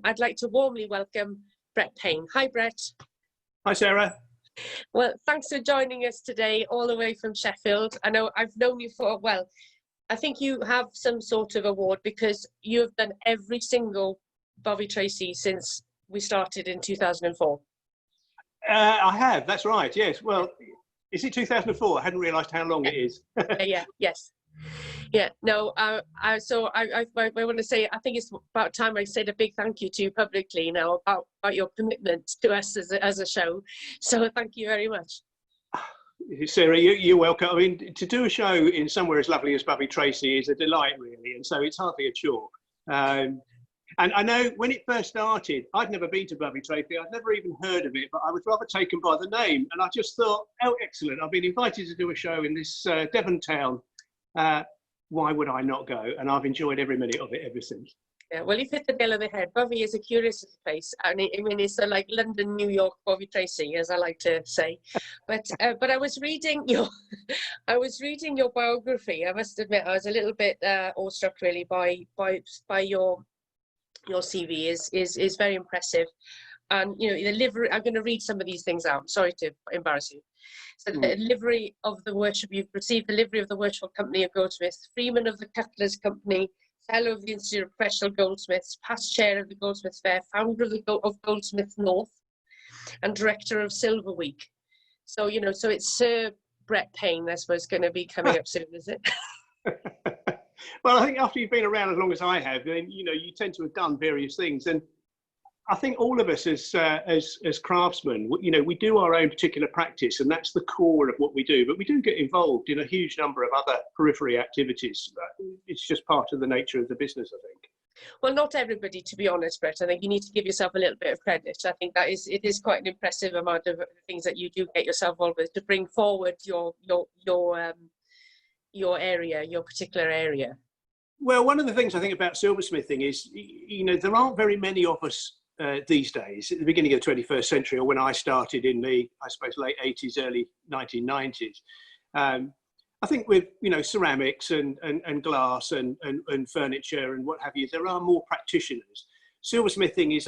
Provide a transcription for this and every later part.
I'd like to warmly welcome Brett Payne. Hi, Brett. Hi, Sarah. Well, thanks for joining us today, all the way from Sheffield. I know I've known you for, well, I think you have some sort of award because you have done every single Bobby Tracy since we started in 2004. I have, that's right, yes. Well, is it 2004? I hadn't realised how long it is. Yes. Yeah, no, I want to say, I think it's about time I said a big thank you to you publicly now about your commitment to us as a show. So thank you very much. Sarah, you're welcome. I mean, to do a show in somewhere as lovely as Bobby Tracy is a delight, really, and so it's hardly a chore. And I know when it first started, I'd never been to Bobby Tracy, I'd never even heard of it, but I was rather taken by the name, and I just thought, oh, excellent, I've been invited to do a show in this Devon town. Why would I not go? And I've enjoyed every minute of it ever since. Yeah, well, you hit the nail on the head. Bobby is a curious place. I mean, it's like London, New York, Bobby Tracy, as I like to say. But I was reading your, biography. I must admit, I was a little bit awestruck, really, by your CV. Is very impressive. And the livery. I'm going to read some of these things out. Sorry to embarrass you. So the livery of the worship, you've received the livery of the Worshipful Company of Goldsmiths, Freeman of the Cutlers Company, Fellow of the Institute of Professional Goldsmiths, past chair of the Goldsmiths Fair, founder of Goldsmiths North, and director of Silver Week. So, so it's Sir Brett Payne, I suppose, going to be coming up soon, is it? Well, I think after you've been around as long as I have, then, you tend to have done various things. And I think all of us as craftsmen, we do our own particular practice, and that's the core of what we do. But we do get involved in a huge number of other periphery activities. It's just part of the nature of the business, I think. Well, not everybody, to be honest, Brett. I think you need to give yourself a little bit of credit. I think it is quite an impressive amount of things that you do get yourself involved with to bring forward your area, your particular area. Well, one of the things I think about silversmithing is, there aren't very many of us these days, at the beginning of the 21st century, or when I started in the, I suppose, late 80s, early 1990s. I think with, ceramics and glass and furniture and what have you, there are more practitioners. Silversmithing is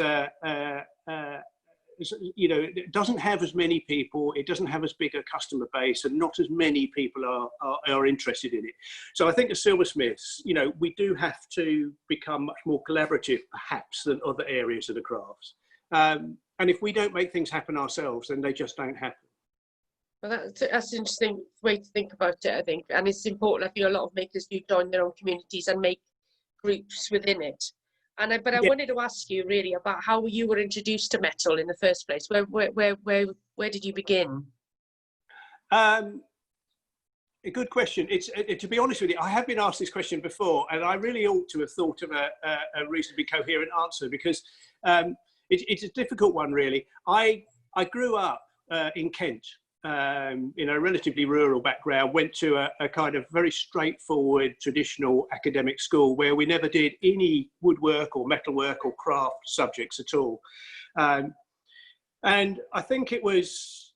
it doesn't have as many people, it doesn't have as big a customer base, and not as many people are interested in it. So I think as silversmiths, we do have to become much more collaborative, perhaps, than other areas of the crafts. And if we don't make things happen ourselves, then they just don't happen. Well, that's an interesting way to think about it, I think. And it's important. I think a lot of makers do join their own communities and make groups within it. But I wanted to ask you really about how you were introduced to metal in the first place. Where did you begin? A good question. It's to be honest with you, I have been asked this question before, and I really ought to have thought of a reasonably coherent answer, because it's a difficult one, really. I grew up in Kent. In a relatively rural background, went to a kind of very straightforward traditional academic school where we never did any woodwork or metalwork or craft subjects at all. And I think it was,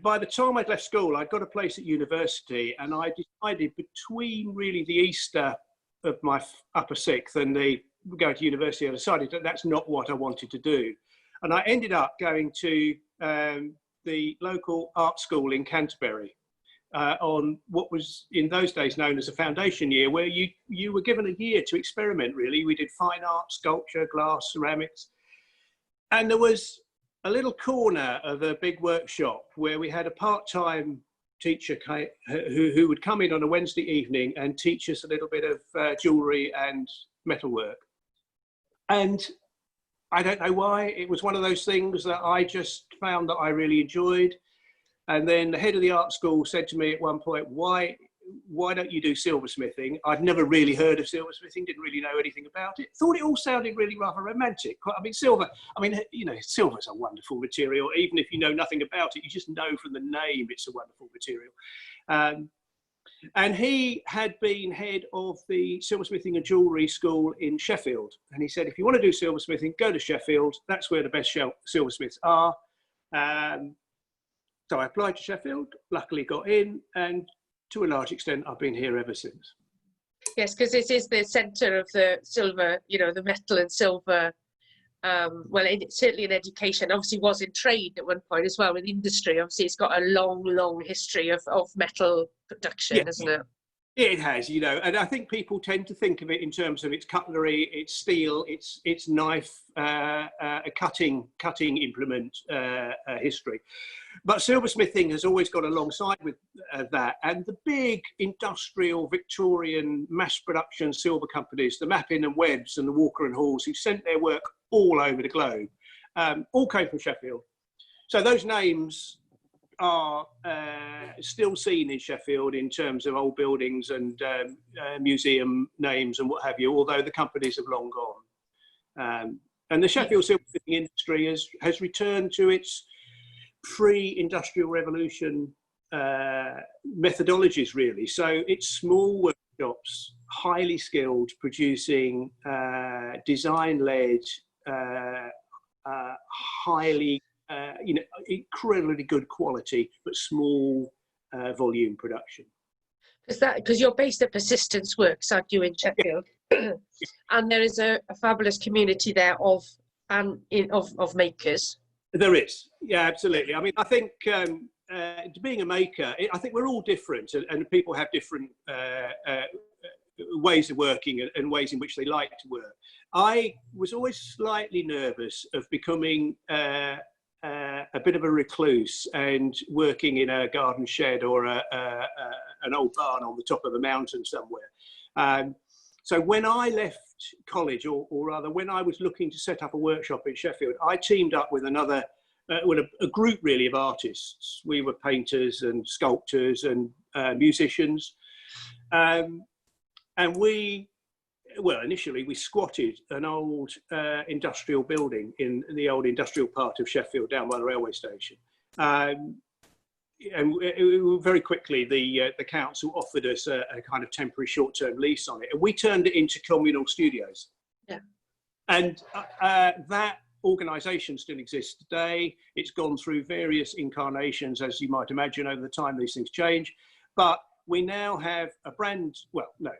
by the time I'd left school, I'd got a place at university, and I decided between really the Easter of my upper sixth and the going to university, I decided that that's not what I wanted to do. And I ended up going to the local art school in Canterbury on what was in those days known as a foundation year, where you were given a year to experiment, really. We did fine art, sculpture, glass, ceramics. And there was a little corner of a big workshop where we had a part-time teacher who would come in on a Wednesday evening and teach us a little bit of jewellery and metalwork. And I don't know why, it was one of those things that I just found that I really enjoyed. And then the head of the art school said to me at one point, why don't you do silversmithing? I'd never really heard of silversmithing, didn't really know anything about it. Thought it all sounded really rather romantic. Silver's a wonderful material. Even if you know nothing about it, you just know from the name it's a wonderful material. And he had been head of the silversmithing and jewellery school in Sheffield. And he said, if you want to do silversmithing, go to Sheffield. That's where the best silversmiths are. So I applied to Sheffield, luckily got in, and to a large extent, I've been here ever since. Yes, because this is the centre of the silver, the metal and silver well, certainly in education, obviously was in trade at one point as well, with industry. Obviously, it's got a long history of metal production, Yeah. hasn't it? It has, you know, and I think people tend to think of it in terms of its cutlery, its steel, its knife, a cutting implement history. But silversmithing has always gone alongside with that, and the big industrial Victorian mass production silver companies, the Mappin and Webbs and the Walker and Halls, who sent their work all over the globe, all came from Sheffield. So those names are still seen in Sheffield in terms of old buildings and museum names and what have you, although the companies have long gone. And the Sheffield silversmithing industry has returned to its pre-industrial revolution methodologies, really. So it's small workshops, highly skilled, producing design-led, highly incredibly good quality, but small volume production. Because you're based at Persistence Works, aren't you, in Sheffield? Yeah. And there is a fabulous community there of makers. There is, yeah, absolutely. I mean, I think being a maker, I think we're all different, and people have different ways of working and ways in which they like to work. I was always slightly nervous of becoming a bit of a recluse and working in a garden shed or an old barn on the top of a mountain somewhere. So when I left college, or rather when I was looking to set up a workshop in Sheffield, I teamed up with a group really of artists. We were painters and sculptors and musicians. And initially we squatted an old industrial building in the old industrial part of Sheffield down by the railway station. And very quickly the council offered us a kind of temporary short-term lease on it, and we turned it into communal studios. Yeah. And that organisation still exists today. It's gone through various incarnations, as you might imagine. Over the time these things change, but we now have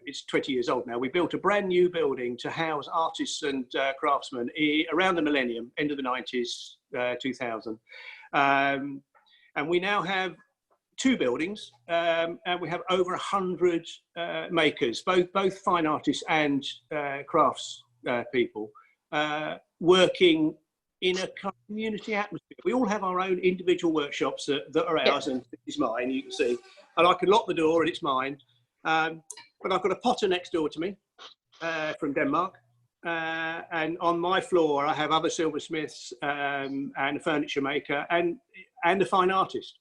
it's 20 years old now. We built a brand new building to house artists and craftsmen around the millennium, end of the 90s, 2000. And we now have 2 buildings, and we have over 100 makers, both fine artists and crafts people, working in a community atmosphere. We all have our own individual workshops that are ours, and this is mine, you can see. And I can lock the door and it's mine. But I've got a potter next door to me from Denmark. And on my floor, I have other silversmiths and a furniture maker and a fine artist.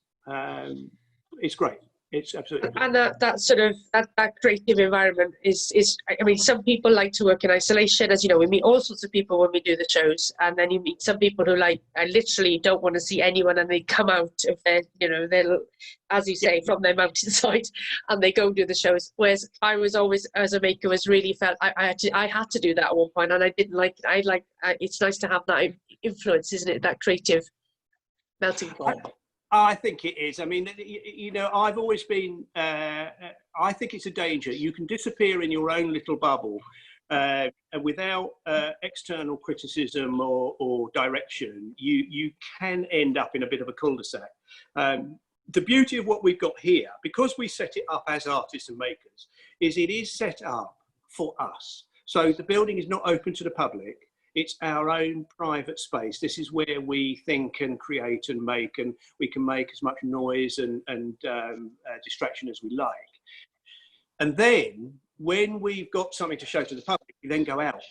It's great. It's absolutely great. And that sort of that creative environment is. I mean, some people like to work in isolation, as you know. We meet all sorts of people when we do the shows, and then you meet some people who I literally don't want to see anyone, and they come out of their, they're, as you say, from their mountainside, and they go do the shows. Whereas I was always, as a maker, was really felt I had to do that at one point, and I didn't like it. It's nice to have that influence, isn't it? That creative melting pot. I think it is. I mean, I've always been, I think it's a danger. You can disappear in your own little bubble without external criticism or direction. You can end up in a bit of a cul-de-sac. The beauty of what we've got here, because we set it up as artists and makers, is it is set up for us. So the building is not open to the public. It's our own private space. This is where we think and create and make, and we can make as much noise and distraction as we like. And then when we've got something to show to the public, we then go out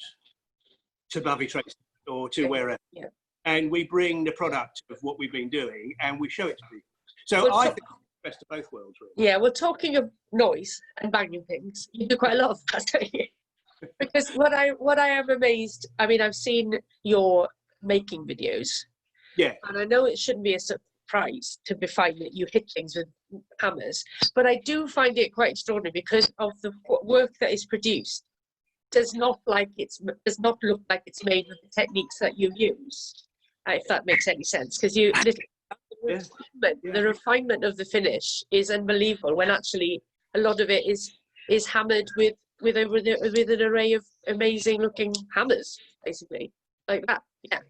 to Bovey Trace or to wherever. Yeah. And we bring the product of what we've been doing and we show it to people. So I think it's the best of both worlds, really. Yeah, well, talking of noise and banging things, you do quite a lot of that, don't you? Because what I am amazed, I mean, I've seen your making videos. Yeah. And I know it shouldn't be a surprise to find that you hit things with hammers, but I do find it quite extraordinary because of the work that is produced. Does not look like it's made with the techniques that you use, if that makes any sense. Because the refinement of the finish is unbelievable. When actually a lot of it is hammered with an array of amazing looking hammers, basically. like that. Yeah.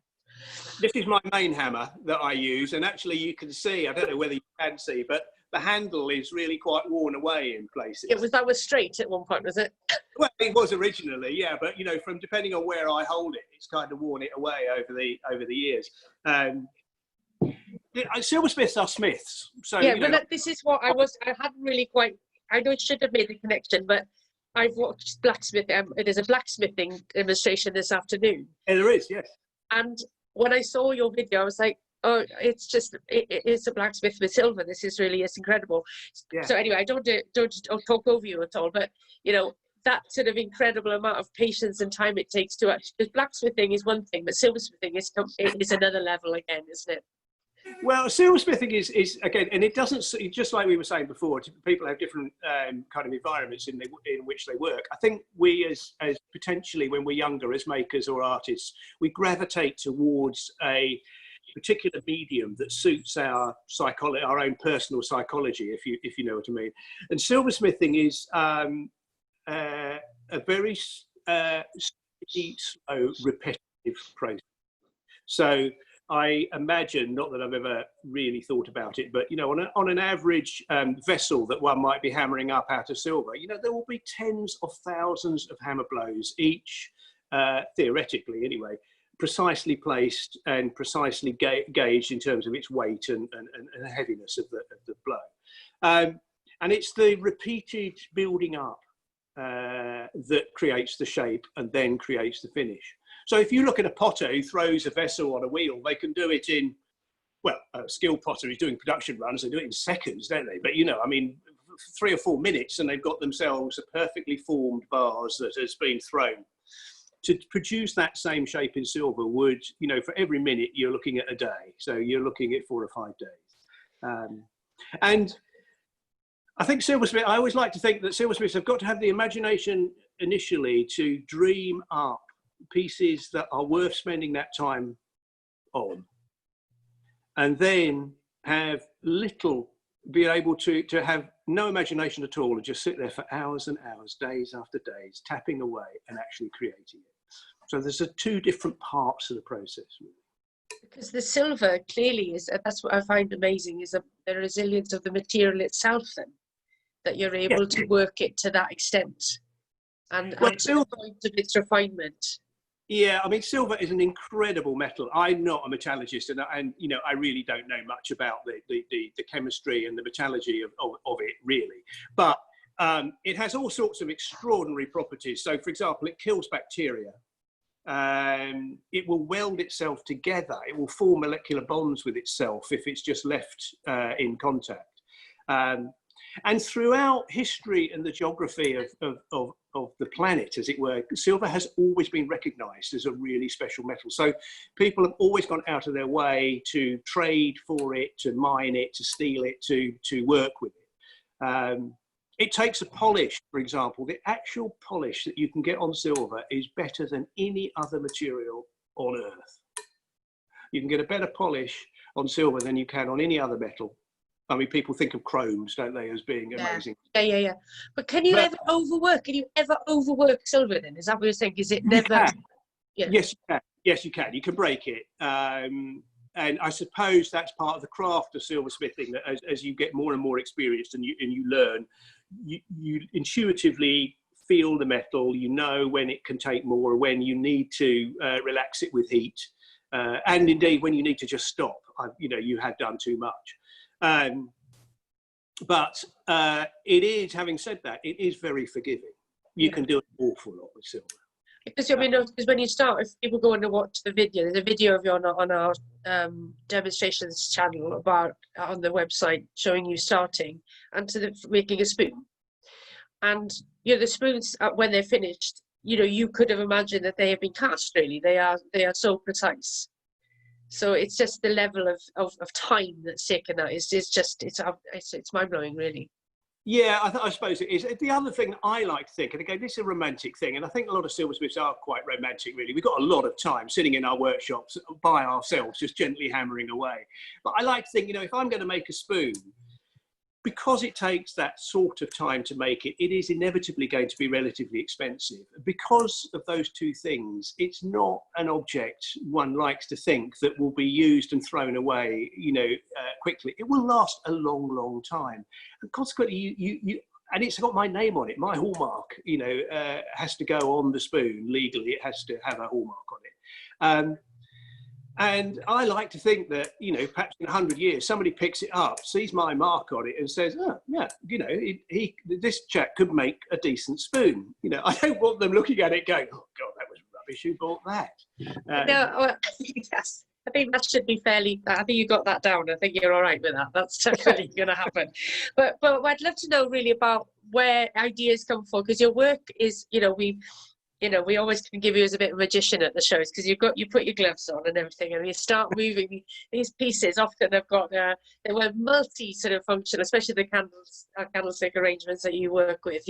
This is my main hammer that I use, and actually you can see, I don't know whether you can see, but the handle is really quite worn away in places. That was straight at one point, was it? Well, it was originally, yeah, but you know, from depending on where I hold it, it's kind of worn it away over the years. Silversmiths are smiths, so yeah. you know, But this is what I hadn't really quite. I know I should have made the connection, but I've watched blacksmith. It is a blacksmithing demonstration this afternoon. yeah, there is, yes. And when I saw your video, I was like, oh, it's a blacksmith with silver. This is incredible. Yeah. So anyway, I don't talk over you at all, but you know, that sort of incredible amount of patience and time it takes to actually, because blacksmithing is one thing, but silversmithing is another level again, isn't it? Well, silversmithing is again, and it doesn't, just like we were saying before, people have different kind of environments in which they work. I think we as potentially when we're younger as makers or artists, we gravitate towards a particular medium that suits our psychology, our own personal psychology, if you know what I mean. And silversmithing is a very steady, slow, repetitive process. So I imagine, not that I've ever really thought about it, but you know, on an average vessel that one might be hammering up out of silver, you know, there will be tens of thousands of hammer blows, each theoretically anyway, precisely placed and precisely gauged in terms of its weight and the heaviness of the blow. And it's the repeated building up that creates the shape and then creates the finish. So if you look at a potter who throws a vessel on a wheel, they can do it in, well, a skilled potter who's doing production runs, they do it in seconds, don't they? But, you know, I mean, 3 or 4 minutes and they've got themselves a perfectly formed vase that has been thrown. To produce that same shape in silver would, you know, for every minute you're looking at a day. So you're looking at 4 or 5 days. And I think silversmith, I always like to think that silversmiths have got to have the imagination initially to dream up pieces that are worth spending that time on, and then be able to have no imagination at all and just sit there for hours and hours, days after days, tapping away and actually creating it. So there's 2 different parts of the process. Because the silver clearly is, that's what I find amazing, is the resilience of the material itself, then, that you're able to work it to that extent and to the point of its refinement. Yeah, I mean, silver is an incredible metal. I'm not a metallurgist, and you know, I really don't know much about the chemistry and the metallurgy of it, really. But it has all sorts of extraordinary properties. So, for example, it kills bacteria. It will weld itself together. It will form molecular bonds with itself if it's just left in contact. And throughout history and the geography of the planet, as it were, silver has always been recognized as a really special metal. So people have always gone out of their way to trade for it, to mine it, to steal it, to work with it. It takes a polish, for example. The actual polish that you can get on silver is better than any other material on Earth. You can get a better polish on silver than you can on any other metal. I mean, people think of chromes, don't they, as being amazing. Yeah. But can you ever overwork? Can you ever overwork silver then? Is that what you're saying? Is it never? Yeah. Yes, you can. Yes, you can. You can break it. And I suppose that's part of the craft of silversmithing, that as you get more and more experienced and you learn, you intuitively feel the metal, you know when it can take more, when you need to relax it with heat, and indeed when you need to just stop. You know, you have done too much. But it is, having said that, it is very forgiving. You can do an awful lot with silver. Because I mean, because when you start, if people go and watch the video, there's a video of you on our demonstrations channel about on the website showing you starting and making a spoon. And you know, the spoons when they're finished, you know, you could have imagined that they have been cast. Really, they are so precise. So it's just the level of time that's taken out is just it's mind blowing, really. Yeah, I suppose it is. The other thing I like to think, and again, this is a romantic thing, and I think a lot of silversmiths are quite romantic, really. We've got a lot of time sitting in our workshops by ourselves, just gently hammering away. But I like to think, you know, if I'm going to make a spoon, because it takes that sort of time to make it, it is inevitably going to be relatively expensive. Because of those two things, it's not an object one likes to think that will be used and thrown away, quickly. It will last a long, long time. And consequently, and it's got my name on it. My hallmark, has to go on the spoon legally. It has to have a hallmark on it. And I like to think that, perhaps in 100 years, somebody picks it up, sees my mark on it and says, oh, yeah, this chap could make a decent spoon. I don't want them looking at it going, oh, God, that was rubbish. Who bought that? Yes. I think that should be fairly, I think you got that down. I think you're all right with that. That's definitely going to happen. But I'd love to know really about where ideas come from, because your work is, we always can give you as a bit of a magician at the shows, because you put your gloves on and everything, and you start moving these pieces. Often they've got they were multi sort of functional, especially the candlestick arrangements that you work with,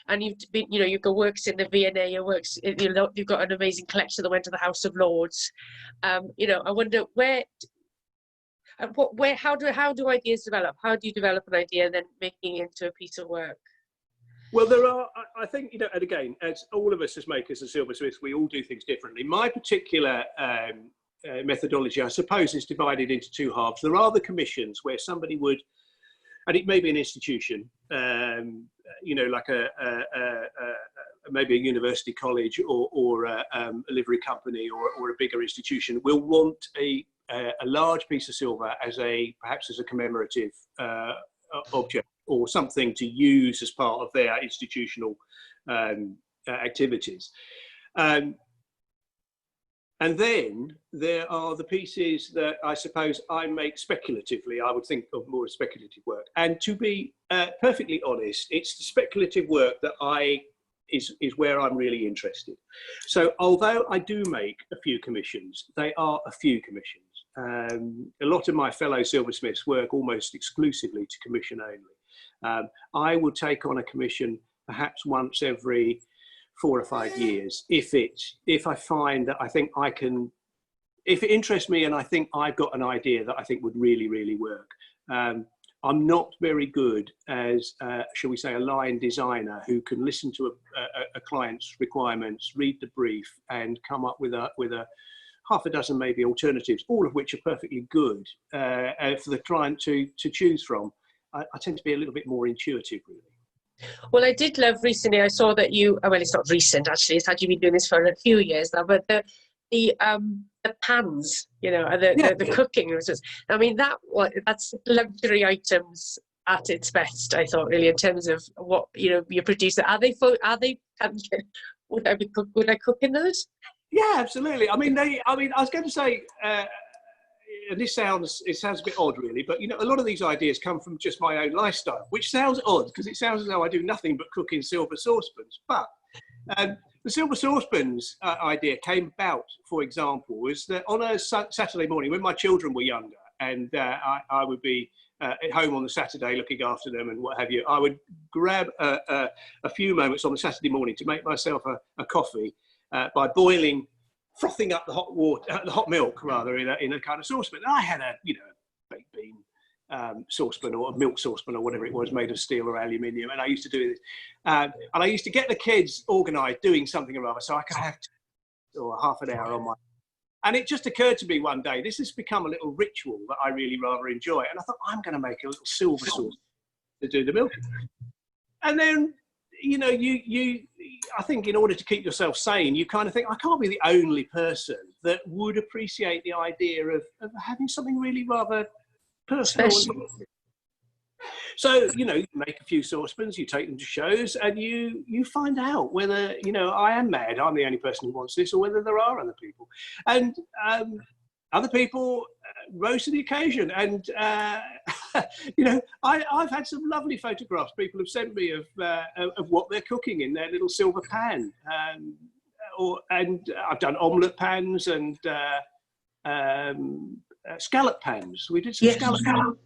and you've got works in the V&A, your works, you've got an amazing collection that went to the House of Lords. I wonder how do ideas develop? How do you develop an idea and then making it into a piece of work? Well, there are, I think, and again, as all of us as makers and silversmiths, we all do things differently. My particular methodology, I suppose, is divided into two halves. There are the commissions where somebody would, and it may be an institution, like maybe a university college or a livery company or a bigger institution, will want a large piece of silver perhaps as a commemorative object, or something to use as part of their institutional activities. And then there are the pieces that I suppose I make speculatively. I would think of more as speculative work. And to be perfectly honest, it's the speculative work that is where I'm really interested. So although I do make a few commissions, they are a few commissions. A lot of my fellow silversmiths work almost exclusively to commission only. I will take on a commission perhaps once every 4 or 5 years if I find that I think I can, if it interests me and I think I've got an idea that I think would really, really work. I'm not very good as, shall we say, a line designer who can listen to a client's requirements, read the brief, and come up with a half a dozen maybe alternatives, all of which are perfectly good for the client to choose from. I tend to be a little bit more intuitive, really. Well, I did love recently, I saw that well, it's not recent actually, it's had you been doing this for a few years now, but the pans, the cooking, I mean, that's luxury items at its best, I thought, really, in terms of what, you produce. Would I cook in those? Yeah, absolutely. I mean, I was going to say, and it sounds a bit odd, really, but a lot of these ideas come from just my own lifestyle, which sounds odd because it sounds as though I do nothing but cook in silver saucepans. But the silver saucepans idea came about, for example, was that on a Saturday morning when my children were younger, and I would be at home on the Saturday looking after them and what have you, I would grab a few moments on the Saturday morning to make myself a coffee by frothing up the hot milk rather in a kind of saucepan. And I had a baked bean saucepan or a milk saucepan or whatever it was, made of steel or aluminium, and I used to do this. And I used to get the kids organised doing something or other, so I could have half an hour on my. And it just occurred to me one day, this has become a little ritual that I really rather enjoy, and I thought I'm going to make a little silver sauce to do the milking. And then I think in order to keep yourself sane, you kind of think, I can't be the only person that would appreciate the idea of having something really rather personal. So, you make a few saucepans, you take them to shows, and you find out whether, I am mad, I'm the only person who wants this, or whether there are other people. And other people rose to the occasion. And, I've had some lovely photographs people have sent me of what they're cooking in their little silver pan. And I've done omelette pans and scallop pans. We did some scallop pans.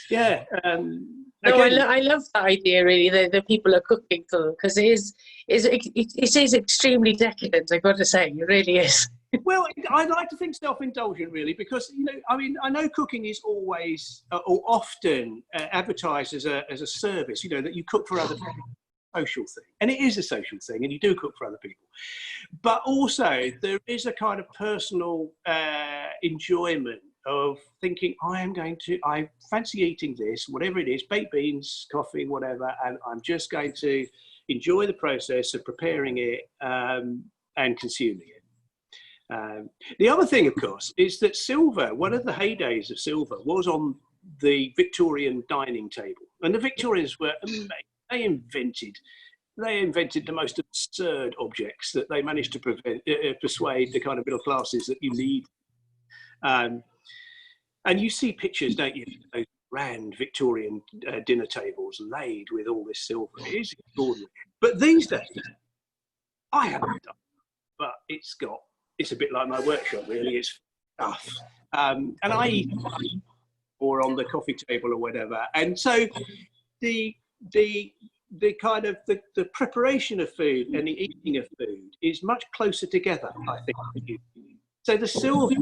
Yeah. I love that idea, really, that people are cooking for them, because it is extremely decadent, I've got to say. It really is. Well, I like to think self-indulgent, really, because, you know, I mean, I know cooking is always or often advertised as a service, you know, that you cook for other people, social thing. And it is a social thing, and you do cook for other people. But also, there is a kind of personal enjoyment of thinking, I fancy eating this, whatever it is, baked beans, coffee, whatever, and I'm just going to enjoy the process of preparing it and consuming it. The other thing, of course, is that silver, one of the heydays of silver was on the Victorian dining table. And the Victorians were amazing. They invented the most absurd objects that they managed to persuade the kind of middle classes that you need. And you see pictures, don't you, those grand Victorian dinner tables laid with all this silver. It is extraordinary. But these days, I haven't done it, but it's a bit like my workshop, really. It's stuff. And I eat or on the coffee table or whatever. And so the kind of the preparation of food and the eating of food is much closer together, I think. So the silver,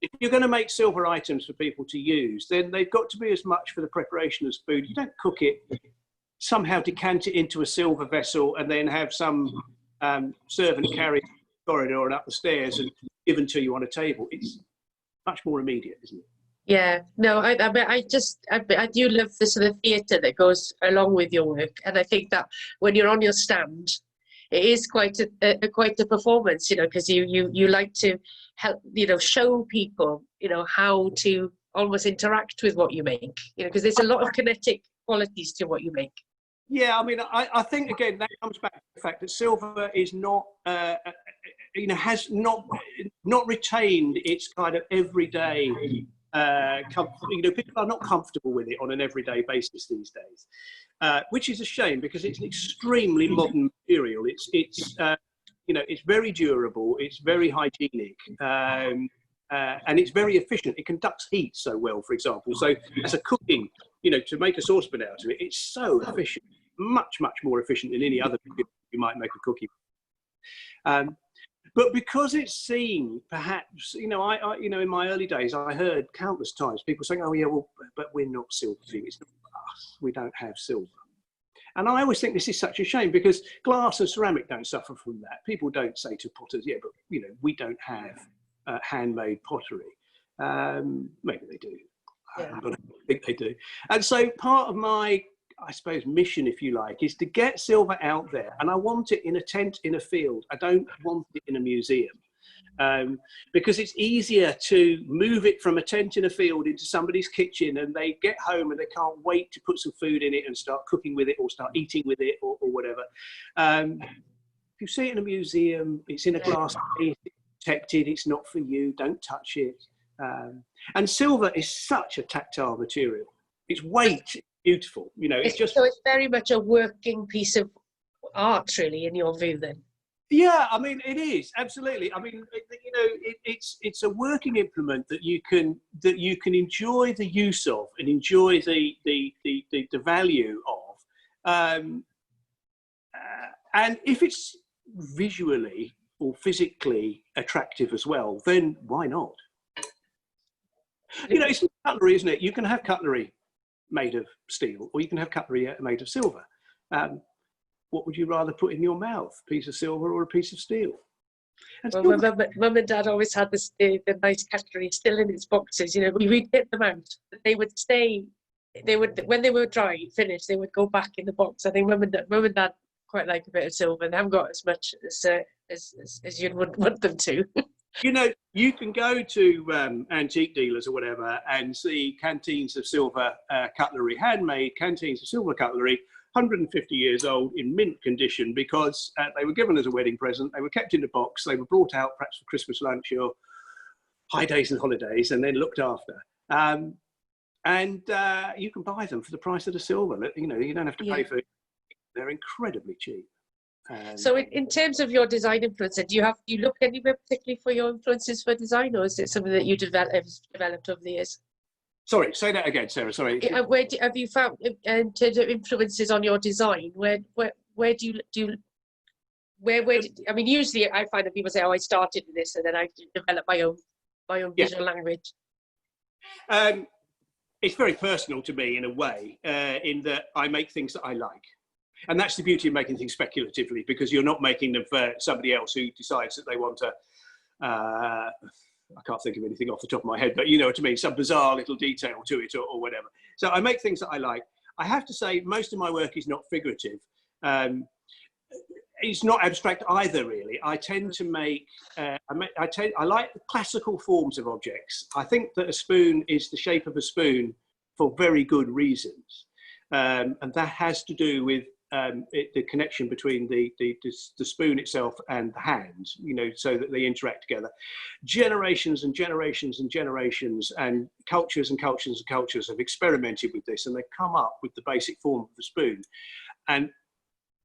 if you're going to make silver items for people to use, then they've got to be as much for the preparation as food. You don't cook it, somehow decant it into a silver vessel and then have some servant carry corridor and up the stairs and given to you on a table. It's much more immediate, isn't it? Yeah, no, I do love the sort of theatre that goes along with your work, and I think that when you're on your stand, it is quite a performance, you know, because you like to help, you know, show people, you know, how to almost interact with what you make, you know, because there's a lot of kinetic qualities to what you make. Yeah, I mean, I think, again, that comes back to the fact that silver is not, you know, has not retained its kind of everyday comfort. You know, people are not comfortable with it on an everyday basis these days, which is a shame because it's an extremely modern material. It's you know, it's very durable, it's very hygienic, and it's very efficient. It conducts heat so well, for example. So as a cooking, you know, to make a saucepan out of it, it's so efficient, much more efficient than any other you might make a cookie. But because it's seen, perhaps, you know, I you know, in my early days, I heard countless times people saying, "Oh yeah, well, but we're not silver. It's not us. We don't have silver." And I always think this is such a shame because glass and ceramic don't suffer from that. People don't say to potters, "Yeah, but you know, we don't have handmade pottery." Maybe they do, Yeah. but I think they do. And so part of my, I suppose, mission, if you like, is to get silver out there. And I want it in a tent in a field. I don't want it in a museum. Because it's easier to move it from a tent in a field into somebody's kitchen and they get home and they can't wait to put some food in it and start cooking with it or start eating with it or whatever. If you see it in a museum, it's in a glass case, it's protected, it's not for you, don't touch it. And silver is such a tactile material. Its weight, beautiful, you know. So it's very much a working piece of art, really, in your view, then. Yeah, I mean, it is absolutely. I mean, you know, it's a working implement that you can enjoy the use of and enjoy the value of, and if it's visually or physically attractive as well, then why not? You know, it's cutlery, isn't it? You can have cutlery made of steel, or you can have cutlery made of silver. What would you rather put in your mouth, a piece of silver or a piece of steel? Well, mum and dad always had the nice cutlery still in its boxes. You know, we'd get them out. They would stay. They would, when they were dry, finished, they would go back in the box. I think mum and dad quite like a bit of silver. They haven't got as much as you'd want them to. You know, you can go to antique dealers or whatever and see canteens of silver cutlery, handmade canteens of silver cutlery, 150 years old, in mint condition, because they were given as a wedding present. They were kept in a box. They were brought out perhaps for Christmas lunch or high days and holidays, and then looked after. And you can buy them for the price of the silver. You know, you don't have to pay for it. They're incredibly cheap. So in terms of your design influence, do you look anywhere particularly for your influences for design, or is it something that you developed over the years? Sorry, say that again, Sarah. Sorry. Where have you found, in terms of influences on your design, where do you where did, I mean, usually I find that people say, oh, I started with this and then I developed my own visual language. It's very personal to me in a way, in that I make things that I like. And that's the beauty of making things speculatively, because you're not making them for somebody else who decides that they want to, I can't think of anything off the top of my head, but you know what I mean, some bizarre little detail to it or whatever. So I make things that I like. I have to say, most of my work is not figurative. It's not abstract either, really. I tend to make, I like classical forms of objects. I think that a spoon is the shape of a spoon for very good reasons. And that has to do with the connection between the spoon itself and the hand, you know, so that they interact together. Generations and generations and generations and cultures and cultures and cultures have experimented with this, and they've come up with the basic form of the spoon. And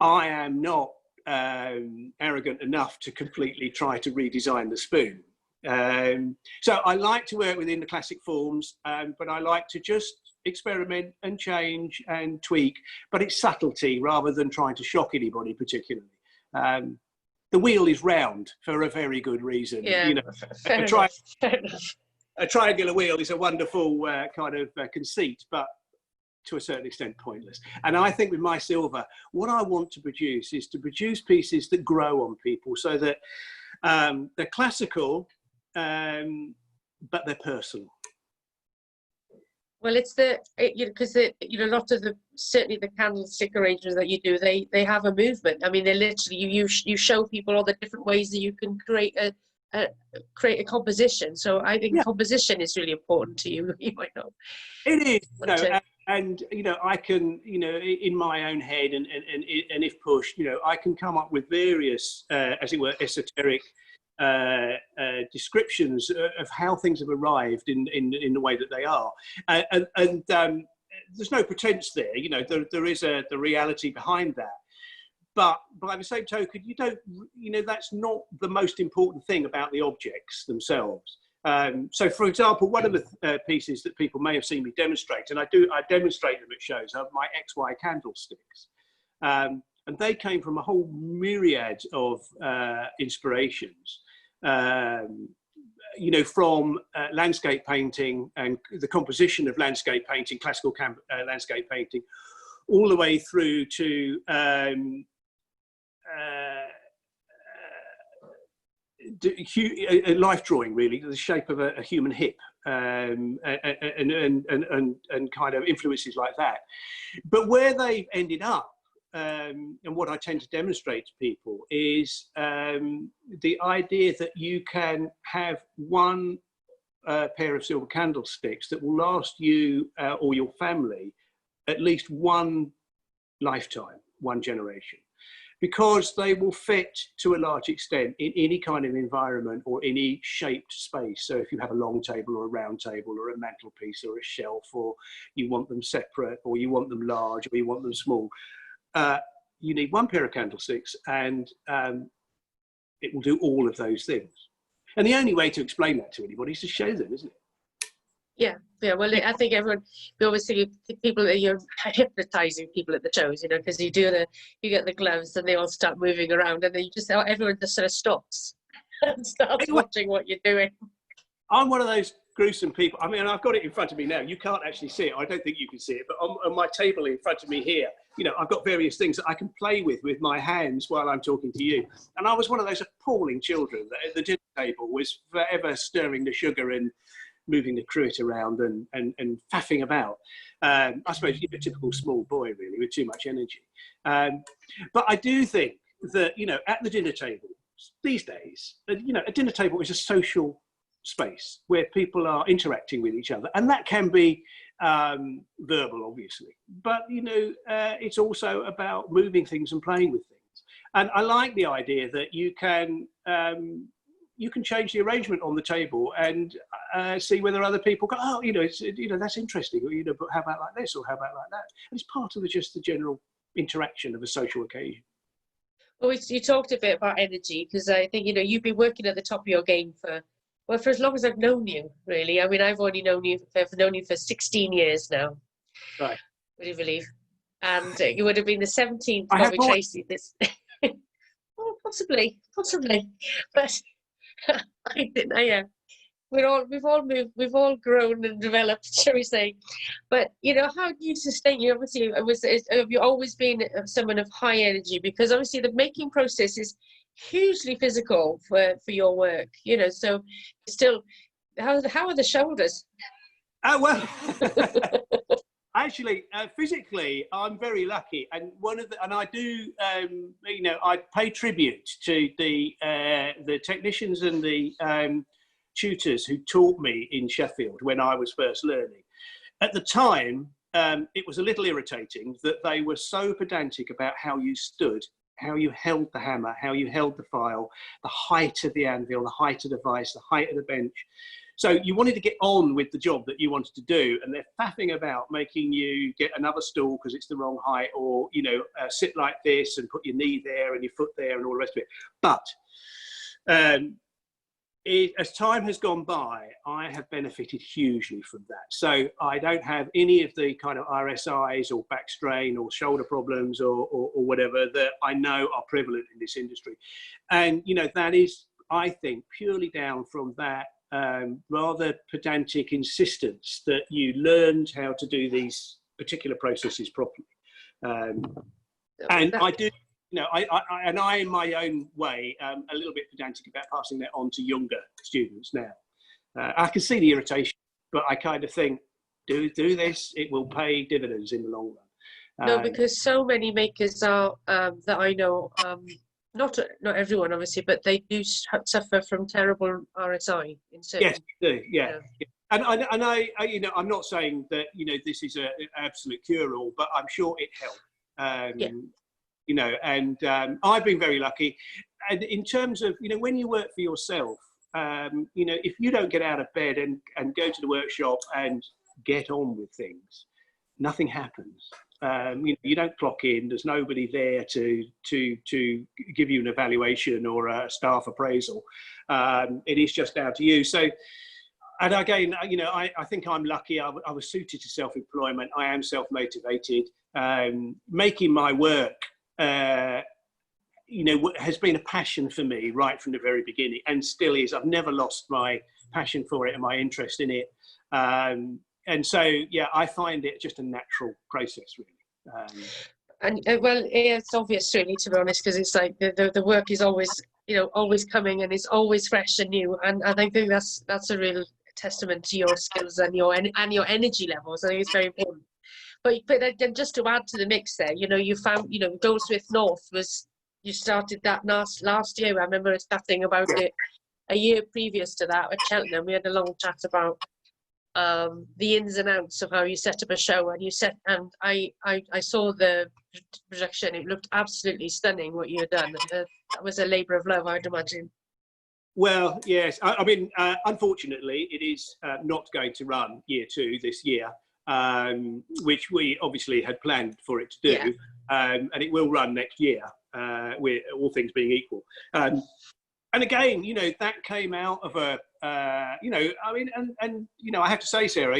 I am not arrogant enough to completely try to redesign the spoon. So I like to work within the classic forms, but I like to just experiment and change and tweak, but it's subtlety rather than trying to shock anybody particularly. The wheel is round for a very good reason. Yeah, you know, fair enough. A triangular wheel is a wonderful kind of conceit, but to a certain extent pointless. And I think with my silver, what I want to produce is to produce pieces that grow on people, so that they're classical, but they're personal. Well, it's because you know, a lot of certainly the candlestick arrangements that you do, they have a movement. I mean, they literally you show people all the different ways that you can create a composition. So I think composition is really important to you. You might know. It is, you know, and you know, I can, you know, in my own head, and if pushed, you know, I can come up with various, as it were, esoteric descriptions of how things have arrived in the way that they are, and there's no pretense there. You know, there is the reality behind that. But by the same token, you know, that's not the most important thing about the objects themselves. So, for example, one of the pieces that people may have seen me demonstrate, and I demonstrate them at shows, are my XY candlesticks. And they came from a whole myriad of inspirations, you know, from landscape painting and the composition of landscape painting, classical landscape painting, all the way through to a life drawing, really, the shape of a human hip, and kind of influences like that. But where they've ended up, and what I tend to demonstrate to people, is the idea that you can have one pair of silver candlesticks that will last you or your family at least one lifetime, one generation, because they will fit to a large extent in any kind of environment or any shaped space. So if you have a long table or a round table or a mantelpiece or a shelf, or you want them separate, or you want them large, or you want them small, you need one pair of candlesticks, and it will do all of those things. And the only way to explain that to anybody is to show them, isn't it? Yeah. Well, I think we always think people, you're hypnotizing people at the shows, you know, because you get the gloves and they all start moving around, and then everyone just sort of stops and starts watching what you're doing. I'm one of those gruesome people. I mean, I've got it in front of me now. You can't actually see it. I don't think you can see it, but on my table in front of me here, you know, I've got various things that I can play with my hands while I'm talking to you. And I was one of those appalling children that at the dinner table was forever stirring the sugar and moving the cruet around and faffing about. I suppose you're a typical small boy, really, with too much energy. But I do think that, you know, at the dinner table these days, you know, a dinner table is a social space where people are interacting with each other, and that can be verbal, obviously, but you know, it's also about moving things and playing with things. And I like the idea that you can change the arrangement on the table and see whether other people go, oh, you know, that's interesting, or, you know, but how about like this, or how about like that? And it's part of just the general interaction of a social occasion. Well, you talked a bit about energy, because I think, you know, you've been working at the top of your game for as long as I've known you, really. I mean, I've only known you for 16 years now. Right. Would you believe? And you would have been the 17th Bobby Tracy. Oh, possibly, but I didn't. Yeah, we've all grown and developed, shall we say? But how do you sustain? You obviously, have you always been someone of high energy? Because obviously, the making process is hugely physical for your work. So still, how are the shoulders? Oh well. Actually, physically, I'm very lucky, and I do, I pay tribute to the technicians and the tutors who taught me in Sheffield when I was first learning. At the time, it was a little irritating that they were so pedantic about how you stood, how you held the hammer, how you held the file, the height of the anvil, the height of the vise, the height of the bench. So you wanted to get on with the job that you wanted to do, and they're faffing about making you get another stool because it's the wrong height, or sit like this and put your knee there and your foot there and all the rest of it. But as time has gone by, I have benefited hugely from that. So I don't have any of the kind of RSIs or back strain or shoulder problems or whatever that I know are prevalent in this industry. And that is, I think, purely down from that rather pedantic insistence that you learned how to do these particular processes properly. And I do, I in my own way, a little bit pedantic about passing that on to younger students now. I can see the irritation, but I kind of think, do this, it will pay dividends in the long run. No, because so many makers are that I know. Not everyone, obviously, but they do suffer from terrible RSI in certain. Yes, they do. Yeah. And I I'm not saying that this is an absolute cure-all, but I'm sure it helped. I've been very lucky. And in terms of when you work for yourself, if you don't get out of bed and go to the workshop and get on with things, nothing happens. You don't clock in. There's nobody there to give you an evaluation or a staff appraisal. It is just down to you. So, and again, I think I'm lucky. I was suited to self-employment. I am self-motivated. Making my work, has been a passion for me right from the very beginning, and still is. I've never lost my passion for it and my interest in it. And so, I find it just a natural process, really. Well, it's obvious, really, to be honest, because it's like the work is always, always coming, and it's always fresh and new. And I think that's a real testament to your skills and your energy levels. I think it's very important. But then just to add to the mix there, you found, Goldsmith North you started that last year. I remember us chatting about it a year previous to that at Cheltenham. We had a long chat about the ins and outs of how you set up a show, and I saw the projection. It looked absolutely stunning what you had done. That was a labour of love, I'd imagine. Well, yes. I mean, unfortunately, it is not going to run year 2 this year, which we obviously had planned for it to do, and it will run next year, with all things being equal. And again, that came out of I have to say, Sarah,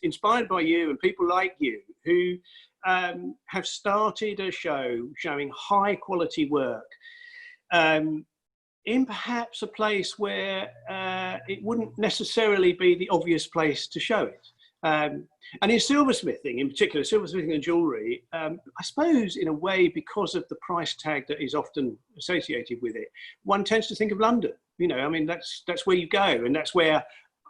inspired by you and people like you who have started a show showing high quality work in perhaps a place where it wouldn't necessarily be the obvious place to show it. And in silversmithing, in particular, silversmithing and jewellery, I suppose in a way, because of the price tag that is often associated with it, one tends to think of London. That's where you go, and that's where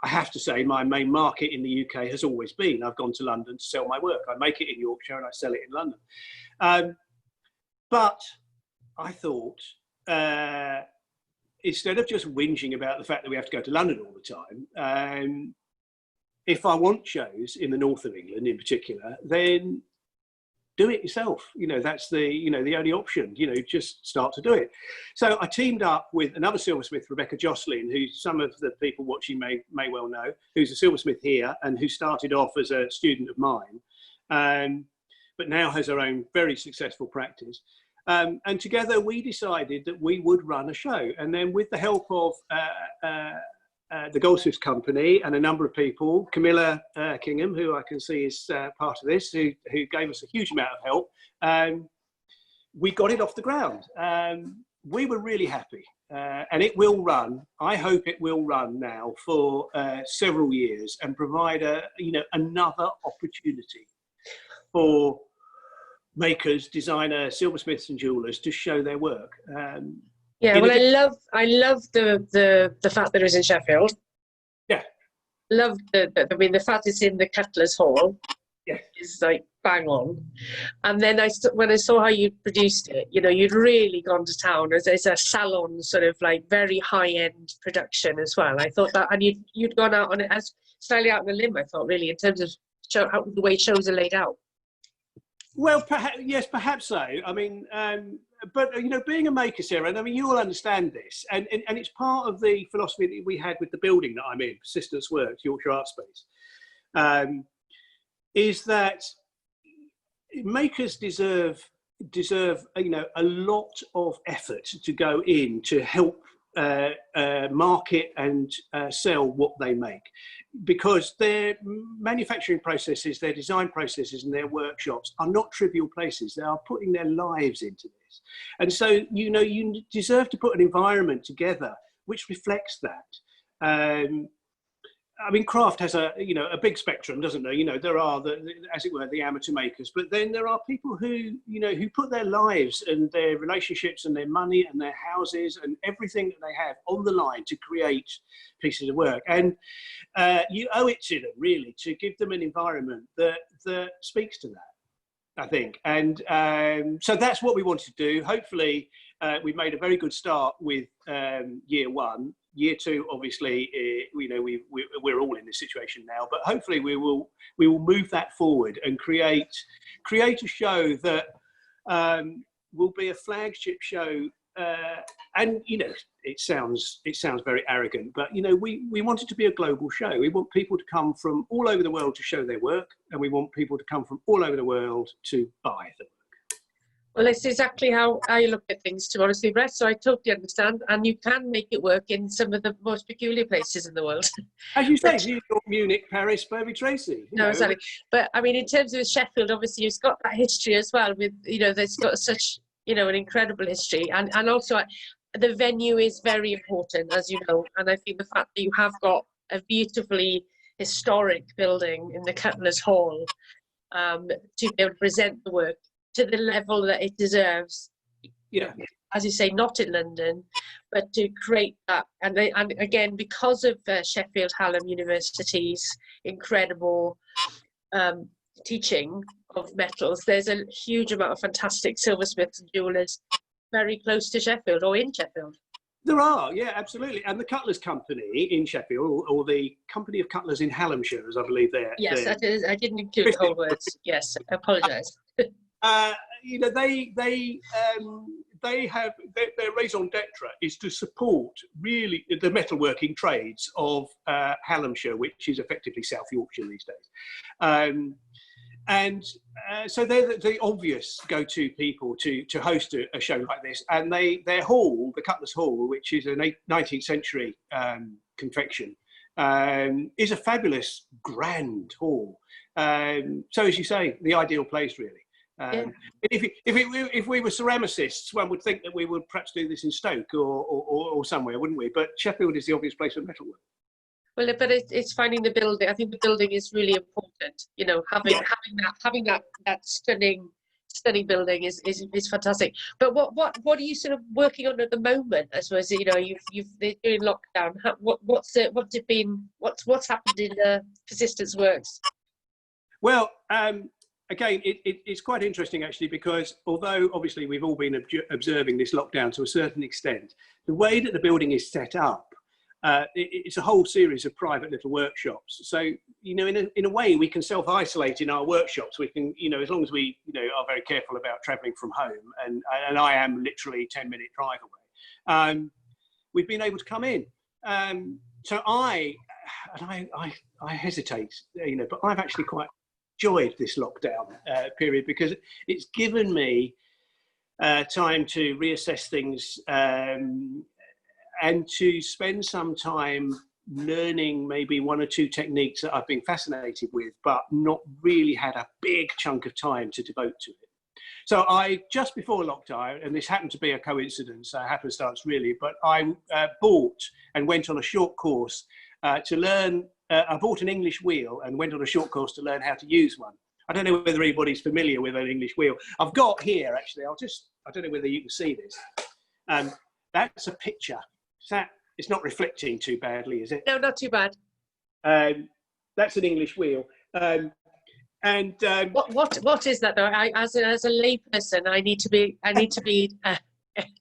I have to say my main market in the UK has always been. I've gone to London to sell my work. I make it in Yorkshire and I sell it in London. But I thought, instead of just whinging about the fact that we have to go to London all the time, if I want shows in the north of England in particular, then do it yourself. That's the only option. Just start to do it. So I teamed up with another silversmith, Rebecca Jocelyn, who some of the people watching may well know, who's a silversmith here and who started off as a student of mine, but now has her own very successful practice. And together we decided that we would run a show. And then with the help of the Goldsmiths Company and a number of people, Camilla Kingham, who I can see is part of this, who gave us a huge amount of help, we got it off the ground. we were really happy, and it will run. I hope it will run now for several years and provide another opportunity for makers, designers, silversmiths, and jewelers to show their work. Yeah, well, I love the fact that it was in Sheffield. Yeah. Love the fact it's in the Cutlers Hall. Yeah. Is like bang on. And then when I saw how you produced it, you'd really gone to town. It's a salon sort of like very high end production as well. I thought that, and you'd gone out on it as slightly out on a limb. I thought really in terms of the way shows are laid out. Well, perhaps so. I mean, but being a maker, Sarah, and I mean, you all understand this, and it's part of the philosophy that we had with the building that I'm in, Persistence Works, Yorkshire Art Space, is that makers deserve a lot of effort to go in to help market and sell what they make, because their manufacturing processes, their design processes and their workshops are not trivial places. They are putting their lives into this, and so you deserve to put an environment together which reflects that. I mean, craft has a big spectrum, doesn't there? There are as it were, the amateur makers, but then there are people who put their lives and their relationships and their money and their houses and everything that they have on the line to create pieces of work. And you owe it to them, really, to give them an environment that speaks to that, I think. And so that's what we wanted to do. Hopefully, we've made a very good start with year one. Year two, obviously, we're all in this situation now, but hopefully we will move that forward and create a show that will be a flagship show. And it sounds very arrogant, but we want it to be a global show. We want people to come from all over the world to show their work, and we want people to come from all over the world to buy them. Well, it's exactly how you look at things, to be honest with you, Brett. So I totally understand. And you can make it work in some of the most peculiar places in the world. As you say, New York, Munich, Paris, Berby Tracy. No, exactly. But I mean, in terms of Sheffield, obviously, it's got that history as well with, it's got such, an incredible history. And also the venue is very important, as you know. And I think the fact that you have got a beautifully historic building in the Cutlers Hall to be able to present the work to the level that it deserves. Yeah. As you say, not in London, but to create that. And again, because of Sheffield Hallam University's incredible teaching of metals, there's a huge amount of fantastic silversmiths and jewellers very close to Sheffield or in Sheffield. There are, yeah, absolutely. And the Cutlers Company in Sheffield, or the Company of Cutlers in Hallamshire, as I believe they're. Yes, that is. I didn't include the whole words. Yes, I apologise. They have their raison d'etre is to support really the metalworking trades of Hallamshire, which is effectively South Yorkshire these days. So they're the obvious go-to people to host a show like this. And their hall, the Cutlers Hall, which is a 19th century confection, is a fabulous, grand hall. So as you say, the ideal place, really. Yeah. If we were ceramicists, one would think that we would perhaps do this in Stoke or somewhere, wouldn't we? But Sheffield is the obvious place for metalwork. Well, but it's finding the building. I think the building is really important. Having that stunning building is fantastic. But what are you sort of working on at the moment? I suppose they're doing lockdown. What's happened in Persistence Works? Well. Again, it's quite interesting, actually, because although obviously we've all been observing this lockdown to a certain extent, the way that the building is set up, it's a whole series of private little workshops. So, in a way, we can self-isolate in our workshops. We can, as long as we, are very careful about travelling from home, and I am literally 10-minute drive away. We've been able to come in. So I hesitate, but I've actually quite enjoyed this lockdown period, because it's given me time to reassess things and to spend some time learning maybe one or two techniques that I've been fascinated with, but not really had a big chunk of time to devote to it. So I, just before lockdown, and this happened to be a coincidence, happenstance really, but I bought and went on a short course to learn. I bought an English wheel and went on a short course to learn how to use one. I don't know whether anybody's familiar with an English wheel. I've got here, actually, I don't know whether you can see this. That's a picture. It's not reflecting too badly, is it? No, not too bad. That's an English wheel. What is that though? As a layperson, I need to be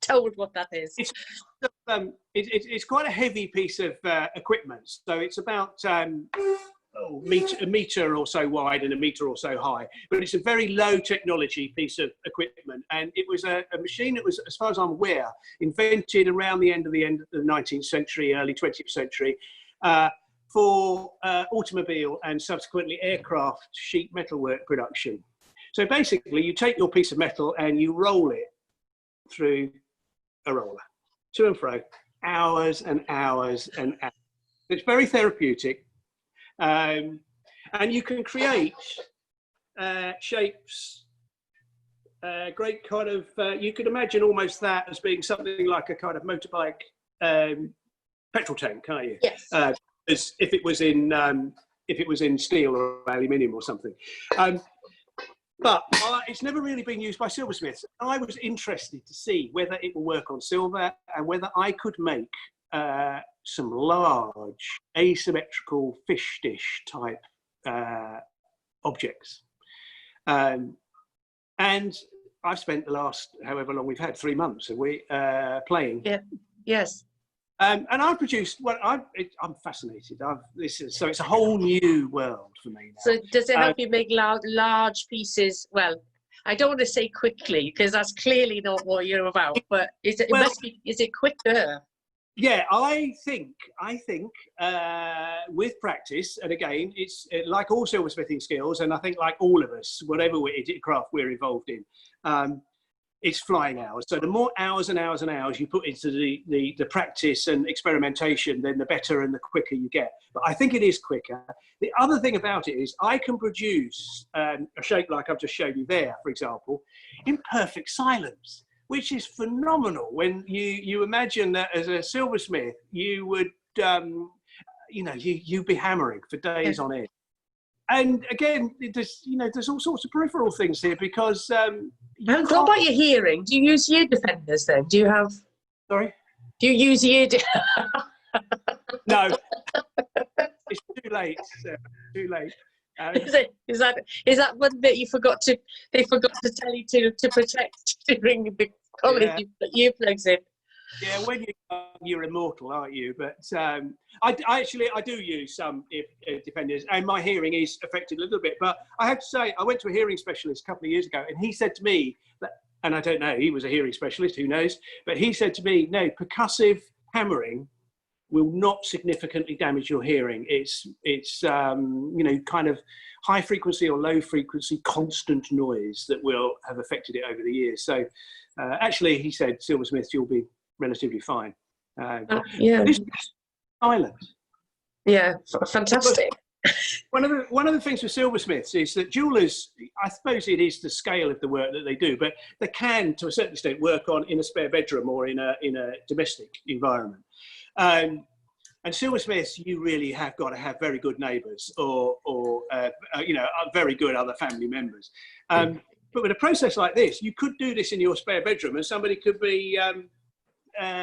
told what that is. It's quite a heavy piece of equipment. So it's about a meter or so wide and a meter or so high. But it's a very low technology piece of equipment, and it was a machine that was, as far as I'm aware, invented around the end of the 19th century, early 20th century. For automobile and subsequently aircraft sheet metalwork production. So basically, you take your piece of metal and you roll it through a roller, to and fro, hours and hours and hours. It's very therapeutic, and you can create shapes. Great kind of. You could imagine almost that as being something like a kind of motorbike petrol tank, can't you? Yes. As if it was in steel or aluminium or something. But it's never really been used by silversmiths. I was interested to see whether it will work on silver and whether I could make some large asymmetrical fish dish type objects. And I've spent the last, however long we've had, 3 months, have we, playing. Yeah. Yes. And I produced. Well, I'm fascinated. So it's a whole new world for me now. So does it help you make large pieces? Well, I don't want to say quickly because that's clearly not what you're about. But is it quicker? Yeah, I think with practice, and again, it's like all silversmithing skills, and I think like all of us, whatever craft we're involved in. It's flying hours. So the more hours and hours and hours you put into the practice and experimentation, then the better and the quicker you get. But I think it is quicker. The other thing about it is I can produce a shape like I've just shown you there, for example, in perfect silence, which is phenomenal. When you imagine that as a silversmith, you would, you'd be hammering for days on end. And again, there's all sorts of peripheral things here because. What about your hearing? Do you use ear defenders then? Do you have? Sorry. Do you use ear? No. It's too late. Sarah. Too late. Is that one bit they forgot to tell you to protect during the comedy? You put earplugs in. Yeah, when you're immortal, aren't you? But I do use some defenders, and my hearing is affected a little bit. But I have to say, I went to a hearing specialist a couple of years ago, and he said to me that, and I don't know, he was a hearing specialist, who knows? But he said to me, no, percussive hammering will not significantly damage your hearing. It's kind of high frequency or low frequency constant noise that will have affected it over the years. So actually, he said, silversmiths, you'll be relatively fine. Yeah. This silent. Yeah, fantastic. One of the things with silversmiths is that jewelers, I suppose it is the scale of the work that they do, but they can, to a certain extent, work in a spare bedroom or in a domestic environment. And silversmiths, you really have got to have very good neighbours or very good other family members. But with a process like this, you could do this in your spare bedroom, and somebody could be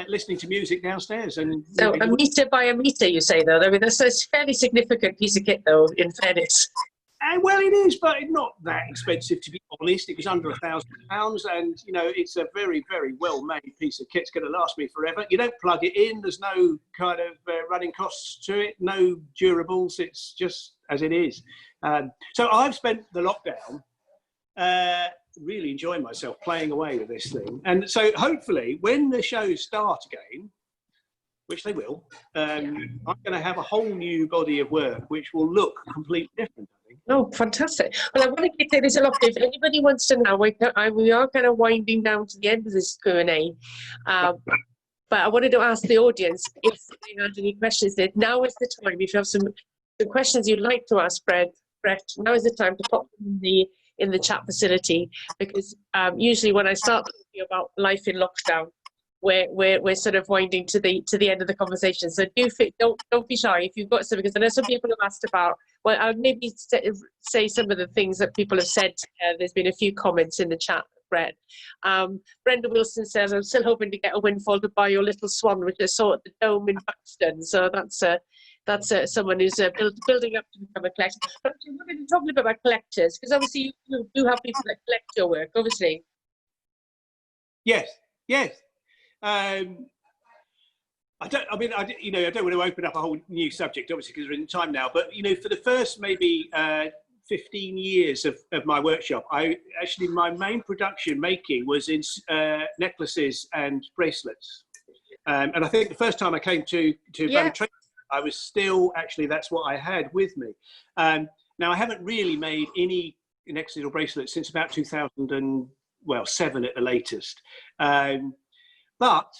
listening to music downstairs. And so a meter by a meter, you say, though? I mean, that's a fairly significant piece of kit, though, in fairness. Well, it is, but not that expensive, to be honest. It was under £1,000, and it's a very, very well-made piece of kit. It's going to last me forever. You don't plug it in. There's no kind of running costs to it. No durables. It's just as it is. So I've spent the lockdown really enjoying myself playing away with this thing, and so hopefully when the shows start again, which they will, I'm going to have a whole new body of work which will look completely different, I think. Oh, fantastic. Well, I want to get this a lot. If anybody wants to know, we are kind of winding down to the end of this Q&A, but I wanted to ask the audience if they had any questions. Now is the time. If you have some questions you'd like to ask Brett, now is the time to pop them in the chat facility, because usually when I start talking about life in lockdown, we're sort of winding to the end of the conversation. So don't be shy if you've got some, because I know some people have asked about. Well, I'll maybe say some of the things that people have said. There's been a few comments in the chat, Brett. Brenda Wilson says, I'm still hoping to get a windfall to buy your little swan, which I saw at the Dome in Buxton. So that's someone who's building up to become a collector. But we're going to talk a little bit about collectors, because obviously you do have people that collect your work, obviously. Yes, yes. I don't want to open up a whole new subject, obviously, because we're in time now. But for the first maybe 15 years of my workshop, my main production making was in necklaces and bracelets. And I think the first time I came to Ballantrae, I was still that's what I had with me. Now I haven't really made any necklaces or bracelets since about 2007 at the latest. But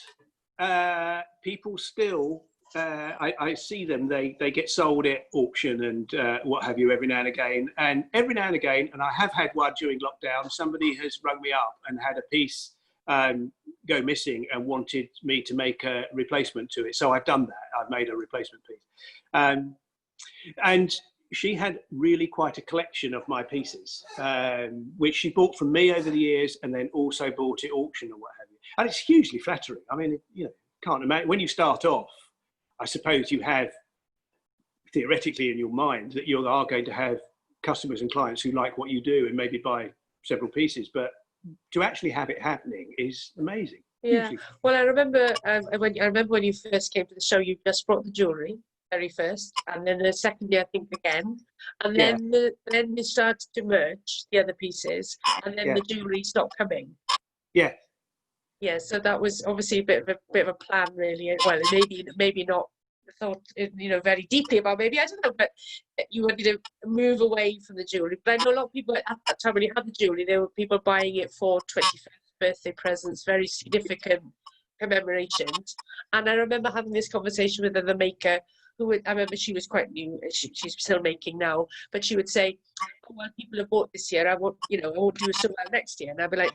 people still, I see them, they get sold at auction and what have you every now and again. And every now and again, and I have had one during lockdown, somebody has rung me up and had a piece go missing and wanted me to make a replacement to it. So I've done that. I've made a replacement piece. And she had really quite a collection of my pieces, which she bought from me over the years and then also bought at auction or what have you. And it's hugely flattering. I mean, can't imagine, when you start off, I suppose you have theoretically in your mind that you are going to have customers and clients who like what you do and maybe buy several pieces, but to actually have it happening is amazing. Yeah. Well, I remember when you first came to the show, you just brought the jewellery very first, and then the second year I think again, and then then they started to merge the other pieces, and then the jewellery stopped coming. Yeah. Yeah. So that was obviously a bit of a plan, really. Well, maybe not thought very deeply about, maybe, I don't know, but you wanted to move away from the jewellery. But I know a lot of people at that time when you had the jewellery, there were people buying it for 21st birthday presents, very significant commemorations. And I remember having this conversation with the maker, I remember she was quite new, she's still making now, but she would say, oh, well, people have bought this year, I won't do so well next year. And I'd be like,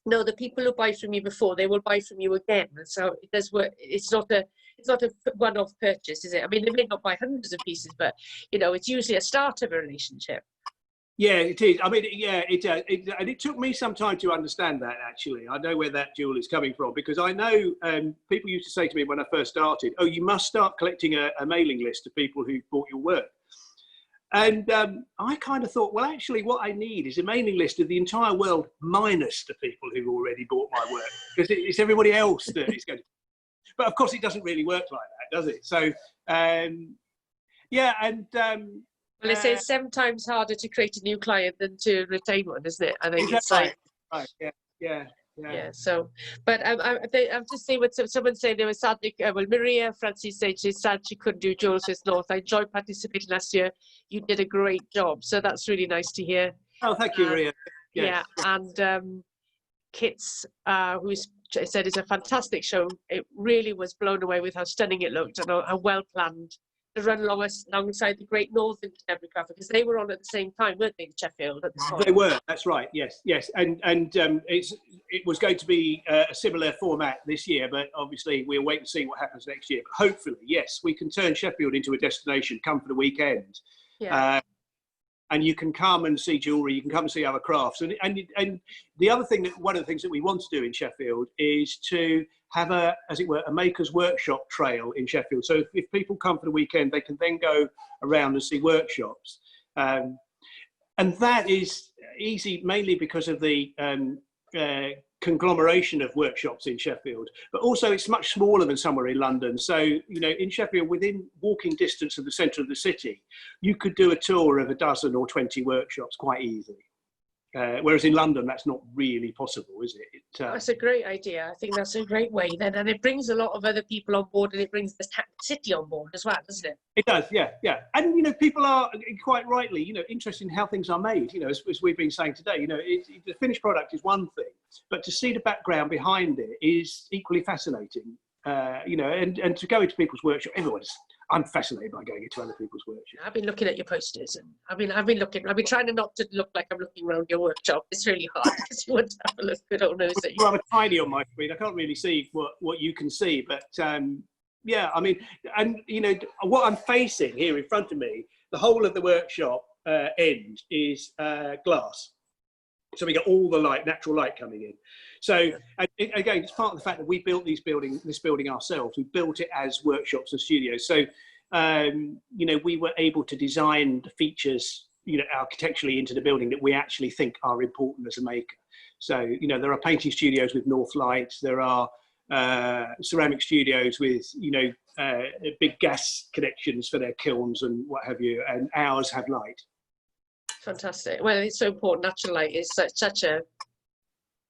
no, the people who buy from you before, they will buy from you again. And so it does work. It's not a one-off purchase, is it? I mean, they may not buy hundreds of pieces, but it's usually a start of a relationship. Yeah, it is. I mean, yeah, and it took me some time to understand that, actually. I know where that jewel is coming from, because I know people used to say to me when I first started, oh, you must start collecting a mailing list of people who bought your work. And I kind of thought, well, actually, what I need is a mailing list of the entire world minus the people who've already bought my work, because it's everybody else that is going to. But of course, it doesn't really work like that, does it? So, yeah, and. Well, they say it's 7 times harder to create a new client than to retain one, isn't it? I think it's like. Right. Yeah. Yeah. So, but I'm just saying what someone said. There was sadly, well, Maria Francis said she's sad she couldn't do Jules with North. I enjoyed participating last year. You did a great job. So that's really nice to hear. Oh, thank you, Maria. Yes. Yeah, and Kit's, who said it's a fantastic show. It really was blown away with how stunning it looked and how well planned. To run alongside the Great Northern Contemporary Craft, because they were on at the same time, weren't they, in Sheffield at the time? They were. That's right. Yes. And it was going to be a similar format this year, but obviously we'll wait and see what happens next year. But hopefully, yes, we can turn Sheffield into a destination. Come for the weekend. Yeah. And you can come and see jewellery, you can come and see other crafts. And the other thing, one of the things that we want to do in Sheffield is to have as it were, a maker's workshop trail in Sheffield. So if people come for the weekend, they can then go around and see workshops. And that is easy, mainly because of the conglomeration of workshops in Sheffield, but also it's much smaller than somewhere in London. So, in Sheffield, within walking distance of the centre of the city, you could do a tour of a dozen or 20 workshops quite easily. Whereas in London, that's not really possible, is it? That's a great idea. I think that's a great way then. And it brings a lot of other people on board, and it brings the city on board as well, doesn't it? It does, yeah. And, people are quite rightly, interested in how things are made, as we've been saying today. The finished product is one thing, but to see the background behind it is equally fascinating. And to go into people's workshop, I'm fascinated by going into other people's workshops. I've been looking at your posters, and I've been trying to not to look like I'm looking around your workshop. It's really hard because you want to have a look good old nosy. Well, I'm tiny on my screen. I can't really see what you can see, but yeah, I mean, and you know what I'm facing here in front of me, the whole of the workshop end is glass. So we get all the light, natural light coming in. So again, it's part of the fact that we built this building ourselves. We built it as workshops and studios. So you know, we were able to design the features, you know, architecturally into the building that we actually think are important as a maker. So you know, there are painting studios with north lights. There are ceramic studios with, you know, big gas connections for their kilns and what have you, and ours have light. Fantastic. Well, it's so important. Natural light is such an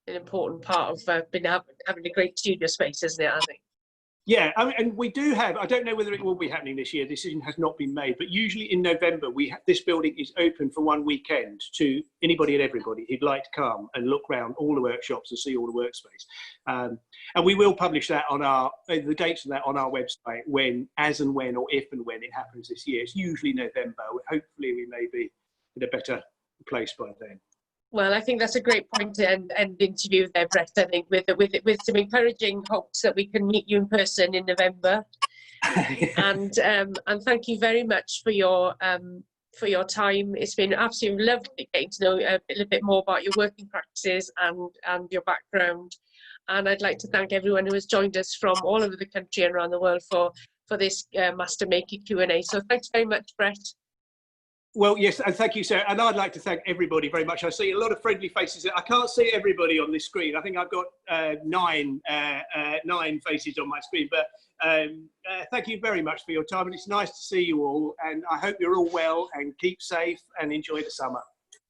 important part of having a great studio space, isn't it, I think? Yeah, I mean, and we do have, I don't know whether it will be happening this year, the decision has not been made, but usually in November, this building is open for one weekend to anybody and everybody who'd like to come and look around all the workshops and see all the workspace. And we will publish that on the dates of that on our website as and when, or if and when it happens this year. It's usually November. Hopefully we may be in a better place by then. Well, I think that's a great point to end the interview there, Brett. I think with some encouraging hopes that we can meet you in person in November. And thank you very much for your time. It's been absolutely lovely getting to know a little bit more about your working practices and your background. And I'd like to thank everyone who has joined us from all over the country and around the world for this Master Maker Q&A. So thanks very much, Brett. Well, yes, and thank you, Sarah. And I'd like to thank everybody very much. I see a lot of friendly faces. I can't see everybody on this screen. I think I've got nine faces on my screen. But thank you very much for your time. And it's nice to see you all. And I hope you're all well and keep safe and enjoy the summer.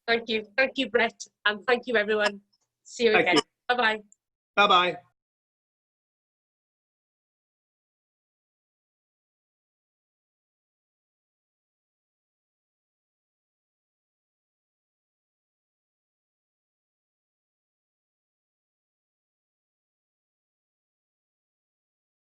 Thank you. Thank you, Brett. And thank you, everyone. See you again. Bye-bye. Bye-bye.